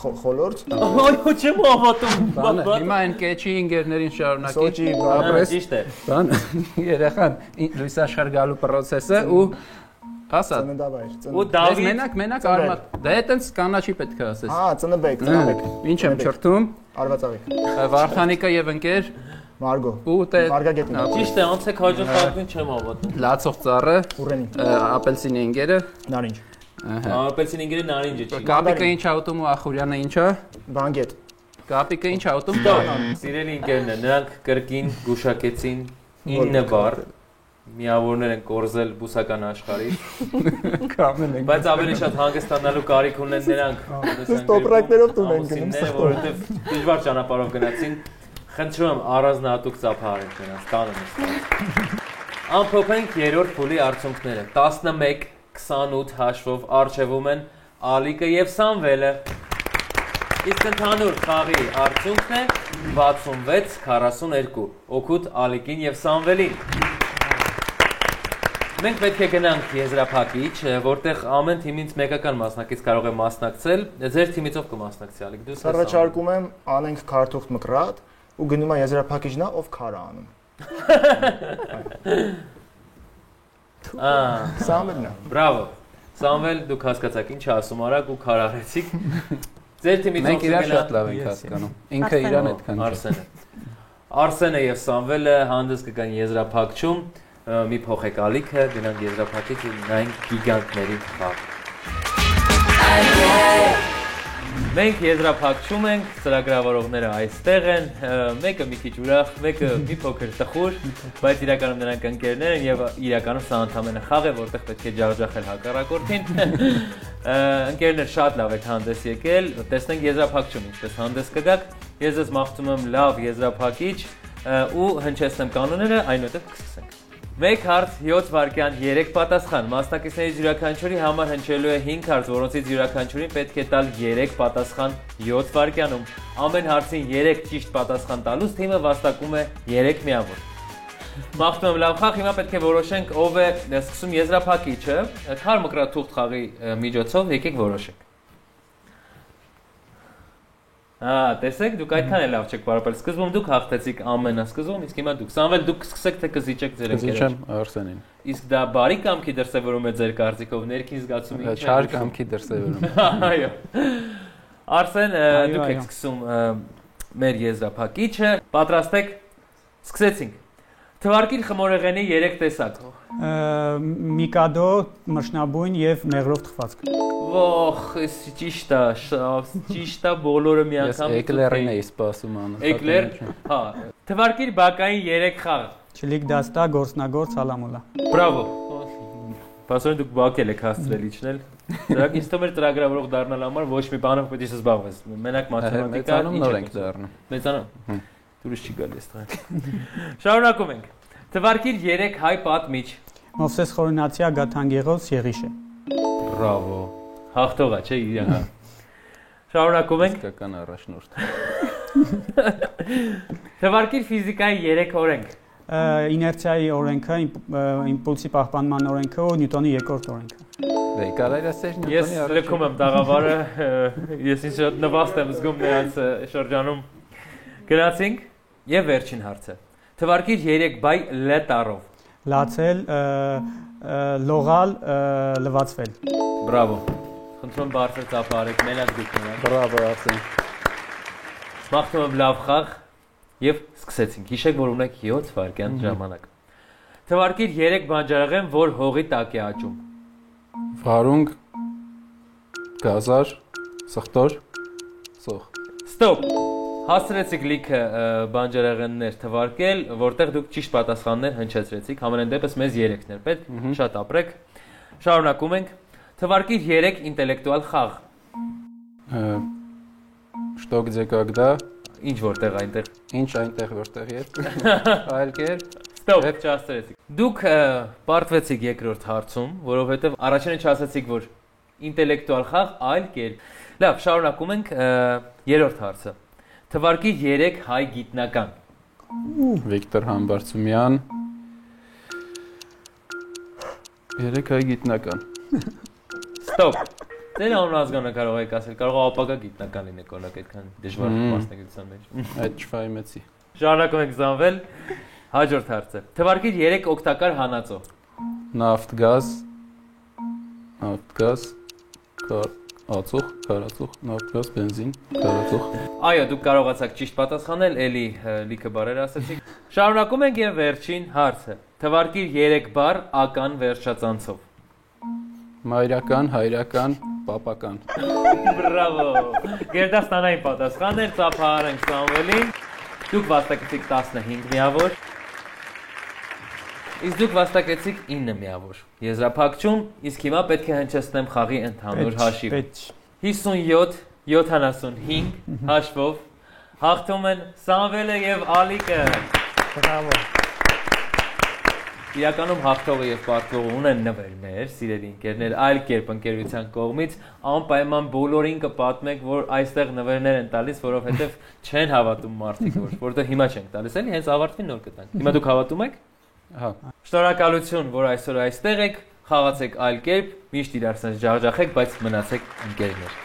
Խոլորձ։ Այո, չեմ հավատում։ Հիմա այն կեչի ինգերներին շարունակի։ Սոճի ապրես։ Ճիշտ է։ Բան երեխան լույս աշխարհ գալու process-ը ու ասա։ Ծննդավայր։ Ու Դավիթ Մենակ արմատ։ Դա այտենց կանաչի պետք է ասես։ Ծնաբեկ։ Ինչ եմ չրթում։ Արվածաղիկ։ Վարդանիկը եւ ընկեր Մարգո։ ու Մարգագետին։ Ճիշտ է, անցեք հաջող խաղին չեմ հավատում։ լացող ծառը, Ուռենին։ ապելսինի ընկերը, Նարինջ։ Ապելսին ինգերը նարինջը չի։ կապիկը ինչ ա ուտում ու ախուրյանը ինչա։ Բանգետ։ Կապիկը ինչ ա ուտում։ Սիրելի ընկերն է, նրանք կրկին գուշակեցին 9 բառ։ Միավորներ են կորզել բուսական աշխարհից։ Կամեն են։ Բայց ավելի շատ հանգստանալու կարիք ունեն նրանք։ Տոպրակներով տուն են գնում, որովհետև դժվար ճանապարհով գնացին։ Խնդրում եմ առանձնահատուկ ծափահարեք նրանց տանը նստած։ Ամփոփենք երրորդ փուլի արդյունքները։ 11-28 հաշվով առջևում են Ալիկը եւ Սամվելը։ Իսկ ընդհանուր խաղի արդյունքն է 66-42, օգուտ Ալիկին եւ Սամվելին։ Մենք պետք է գնանք եզրափակիչ, որտեղ ամեն թիմից մեկական մասնակից կարող է մասնակցել, ձեր թիմից ով կմասնակցի Ալիկ, դու Առաջարկում եմ անենք քարտուղտ մկրատ ու գնում է եզրափակիչնա ով քար է անում։ Սամվելն է։ Բրավո։ Սամվել, դուք հասկացաք ինչ ասում արագ ու քար արեցիք։ Ձեր թիմից մենք իրար շատ լավ ենք հասկանում։ Ինքը իրան այդքան չէ։ Արսենը եւ Սամվելը հանդես կգան եզրափակչում, մի փոխեք Ալիքը, գնանք եզրափակիչ ու նայենք գիգանտների խաղ։ Մենք եզրափակչում ենք, ծրագրավորողները այստեղ են, մեկը մի քիչ ուրախ, մեկը մի փոքր տխուր, բայց իրականում նրանք ընկերներ են եւ իրականում սա ընդամենը խաղ է, որտեղ պետք է ջախջախել հակառակորդին։ Ընկերներ շատ լավ եք հանդես եկել, տեսնենք եզրափակչում ինչպես հանդես կգաք։ Ես ձեզ մաղթում եմ լավ եզրափակիչ ու հնչեցնեմ կանոնները, այնուհետև կսկսենք։ 1 հարց 7 վայրկյան 3 պատասխան։ Մասնակիցների յուրաքանչյուրի համար հնչելու է 5 հարց, որոնցից յուրաքանչյուրին պետք է տալ 3 պատասխան 7 վայրկյանում։ Ամեն հարցին 3 ճիշտ պատասխան տալուց թիմը վաստակում է 3 միավոր։ Մաղթում եմ լավ խաղ, հիմա պետք է որոշենք ով է սկսում եզրափակիչը։ Քար մկրատուղտ խաղի միջոցով եկեք որոշենք։ Տեսեք, դուք այդքան էլ լավ չեք պարապել։ Սկզբում դուք հաղթեցիք ամենասկզբում, իսկ հիմա դուք Սամվել դուք սկսեք թե կզիջեք ձեր ընկերոջ։ Կզիջեմ Արսենին։ Իսկ դա բարի կամքի դրսևորում է ձեր կարծիքով, ներքին զգացումի ինչ է։ Չար կամքի դրսևորում։ Այո։ Արսեն, դուք եք սկսում մեր եզրափակիչը։ Պատրաստ եք։ Սկսեցինք։ Թվարկիր խմորեղենի 3 տեսակ։ Միկադո, մշնաբույն եւ մեղրով թխվածք։ Ոխ, էս ճիշտ է, բոլորը մի անգամ։ Ես էկլերին էի սպասում անում։ Էկլեր, հա։ Թվարկիր բակային 3 խաղ։ Չլիկ դաստա, գործնագործ, հալամուլա։ Բրավո։ Բասորեն դուք բակել եք հասցրել իջնել։ Դրանք ինձ թվում էր ծրագրավորող դառնալ համար ոչ մի բանով պետք է զբաղվես։ Մենակ մաթեմատիկա, նոր ենք դառնում։ Մեծանում։ Դուրս չի գալիս այստեղ։ Շարունակում ենք։ Թվարկիր 3 հայ պատմիչ։ Մովսես Խորինացյա, Գաթանգեղոս, Եղիշե։ Բրավո։ Հաղթողա, չէ՞ իրական։ Շարունակում ենք։ Իսկական առաջնորդ։ Թվարկիր ֆիզիկայի 3 օրենք։ Իներցիայի օրենքը, իմպուլսի պահպանման օրենքը ու Նյուտոնի երկրորդ օրենքը։ Դե կարելի է ասել Նյուտոնի Ես լքում եմ տաղավարը, ես ինձ շատ նվաստ եմ զգում նրանց շրջանում։ Գնացինք եւ վերջին հարցը։ Թվարկիր 3 բայ լետարով։ Լացել, լողալ, լվացվել։ Բրավո։ Խնդրում բարձր ծափարեք, մենակ դուք նրան։ Բրավո, Արսեն։ Մաղթում եմ լավ խաղ եւ սկսեցինք։ Հիշեք, որ ունեք 7 վայրկյան ժամանակ։ Թվարկիր 3 բանջարեղեն, որ հողի տակ է աճում։ Վարունգ, գազար, սխտոր, սոխ։ Ստոպ։ Հասցրեցիք լիքը բանջարեղեններ թվարկել, որտեղ դուք ճիշտ պատասխաններ հնչեցրեցիք, համենայն դեպս մեզ 3-ն էր պետք, շատ ապրեք։ Շարունակում ենք։ Թվարկիր 3 ինտելեկտուալ խաղ։ Что где когда։ Ինչ որտեղ այնտեղ։ Ինչ այնտեղ որտեղ երբ։ Այլ կերպ։ Ստոպ, չասացրեցիք։ Դուք պարտվեցիք երկրորդ հարցում, որովհետև առաջինը չասացիք, որ ինտելեկտուալ խաղ այլ կերպ։ Լավ, շարունակում ենք երրորդ հարցը։ Թվարկիր 3 հայ գիտնական։ Վիկտոր Համբարձումյան։ 3 հայ գիտնական։ Ստոպ։ Դե անհազգանա կարող եք ասել, կարող է ապագա գիտնական լինեք, օրինակ այդքան դժվար մասնագիտության մեջ։ Այդ չվայմեցի։ Շարունակում ենք Զանվել։ Հաջորդ հարցը։ Թվարկիր 3 օգտակար հանածո։ Նավթ, գազ, ածուխ, քարածուխ, նավթ, գազ, բենզին, քարածուխ։ Այո, դուք կարողացաք ճիշտ պատասխանել, էլի լիքը բառեր ասացիք։ Շարունակում ենք եւ վերջին հարցը։ Թվարկիր 3 բառ ական վերջածանցով։ Մայրական, հայրական, պապական։ Բրավո։ Գերդաստանային պատասխաններ, ծափահարենք Սամվելին։ Դուք վաստակեցիք 15 միավոր։ Իսկ դուք վաստակեցիք 9 միավոր։ Եզրափակչում, իսկ հիմա պետք է հնչեցնեմ խաղի ընդհանուր հաշիվը։ 57-75 հաշվով հաղթում են Սամվելը եւ Ալիկը։ Բրավո։ իրականում հաղթողը եւ պարտվողը ունեն նվերներ, սիրելի ընկերներ, այլ կերպ ընկերության կողմից անպայման բոլորին կպատմեք, որ այստեղ նվերներ են տալիս, որովհետեւ չեն հավատում մարդիկ, որտեղ հիմա չենք տալիս, էլի հենց ավարտվին նոր կտանք։ Հիմա դուք հավատում եք։ Հա։ Շնորհակալություն, որ այսօր այստեղ եք, խաղացեք այլ կերպ, միշտ իրար սենց ջախջախեք, բայց մնացեք ընկերներ։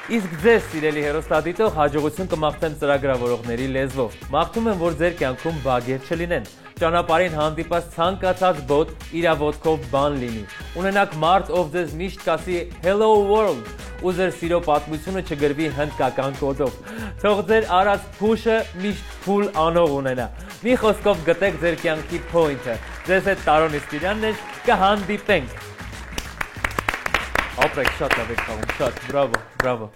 Իսկ ձեզ, սիրելի հեռուստադիտող, հաջողություն կմաղթեմ ծրագրավորողների լեզվով։ Մաղթում եմ, որ ձեր կյանքում բագեր չլինեն։ Ճանապարհին հանդիպած ցանկացած բոտ իր ոտքով բան լինի։ Ունենաք մարդ, ով ձեզ միշտ կասի Hello world, ու ձեր սիրո պատմությունը չգրվի հնդկական կոդով։ Թող ձեր արած փուշը միշտ փուլ անող ունենա։ Մի խոսքով գտեք ձեր կյանքի point-ը։ Ձեզ հետ Տարոն Իսպիրյանն էր, կհանդիպենք։ Ապրեք, շատ լավ եք խաղում, շատ, բրավո, բրավո։